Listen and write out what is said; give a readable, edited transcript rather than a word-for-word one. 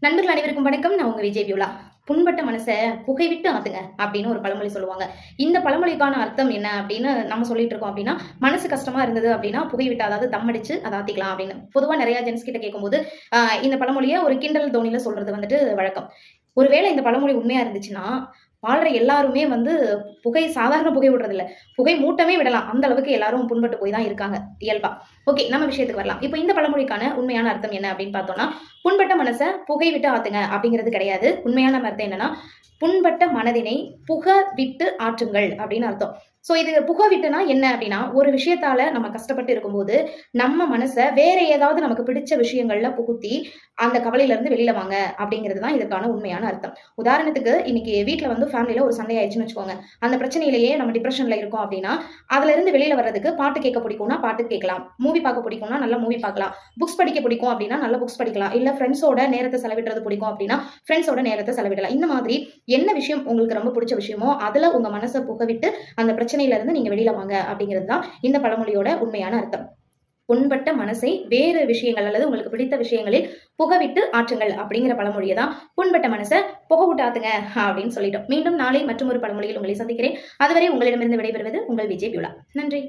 நண்பர்கள் அனைவருக்கும் வணக்கம். நான் உங்க விஜய் பியூலா. புண்பட்ட மனசை புகை விட்டு ஆத்துங்க அப்படின்னு ஒரு பழமொழி சொல்லுவாங்க. இந்த பழமொழிக்கான அர்த்தம் என்ன அப்படின்னு நம்ம சொல்லிட்டு இருக்கோம் அப்படின்னா, மனசு கஷ்டமா இருந்தது அப்படின்னா புகை விட்டு, அதாவது தம் அடிச்சு அதை ஆத்திக்கலாம் அப்படின்னு. பொதுவா நிறைய ஜென்ஸ் கிட்ட கேட்கும்போது இந்த பழமொழியை ஒரு கிண்டல் தோணியில சொல்றது வந்துட்டு வழக்கம். ஒருவேளை இந்த பழமொழி உண்மையா இருந்துச்சுன்னா, வாழ்ற எல்லாருமே சாதாரண புகை விடுறது இல்ல, புகை மூட்டமே விடலாம். அந்த அளவுக்கு எல்லாரும் புண்பட்டு போய் தான் இருக்காங்க இயல்பா. ஓகே, நம்ம விஷயத்துக்கு வரலாம். இப்போ இந்த பழமொழிக்கான உண்மையான அர்த்தம் என்ன அப்படின்னு பார்த்தோம்னா, புண்பட்ட மனசை புகை விட்டு ஆத்துங்க அப்படிங்கிறது கிடையாது. உண்மையான அர்த்தம் என்னன்னா, புண்பட்ட மனதினை புக விட்டு ஆற்றுங்கள் அப்படின்னு அர்த்தம். சோ இது புக விட்டுனா என்ன அப்படின்னா, ஒரு விஷயத்தால நம்ம கஷ்டப்பட்டு இருக்கும்போது நம்ம மனசை வேற ஏதாவது நமக்கு பிடிச்ச விஷயங்கள்ல புகுத்தி அந்த கவலையில இருந்து வெளியில வாங்க அப்படிங்கிறது தான் இதற்கான உண்மையான அர்த்தம். உதாரணத்துக்கு இன்னைக்கு வீட்டுல ஃபேமிலியில ஒரு சண்டை ஆயிடுச்சுன்னு வச்சுக்கோங்க. அந்த பிரச்சனையிலேயே நம்ம டிப்ரெஷன்ல இருக்கோம் அப்படின்னா, அதுல இருந்து வெளியில வர்றதுக்கு பாட்டு கேட்க பிடிக்கும்னா பாட்டு கேட்கலாம், மூவி பார்க்க பிடிக்கும்னா நல்ல மூவி பார்க்கலாம், புக்ஸ் படிக்க பிடிக்கும் அப்படின்னா நல்ல புக்ஸ் படிக்கலாம், இல்ல ஃப்ரெண்ட்ஸோட நேரத்தை செலவிடுறது பிடிக்கும் அப்படின்னா ஃப்ரெண்ட்ஸோட நேரத்தை செலவிடலாம். இந்த மாதிரி என்ன விஷயம் உங்களுக்கு ரொம்ப பிடிச்ச விஷயமோ அதுல உங்க மனசை புகவிட்டு அந்த பிரச்சனையில இருந்து நீங்க வெளியில வாங்க அப்படிங்கிறது தான் இந்த பழமொழியோட உண்மையான அர்த்தம். புண்பட்ட மனசை வேறு விஷயங்கள் அல்லது உங்களுக்கு பிடித்த விஷயங்களில் புகவிட்டு ஆற்றுங்கள் அப்படிங்கிற பழமொழியை தான் புண்பட்ட மனசை புகவிட்டு ஆத்துங்க அப்படின்னு சொல்லிட்டோம். மீண்டும் நாளை மற்றும் ஒரு பழமொழியில் உங்களை சந்திக்கிறேன். அதுவரை உங்களிடமிருந்து விடைபெறுவது உங்கள் விஜய் பியூலா. நன்றி.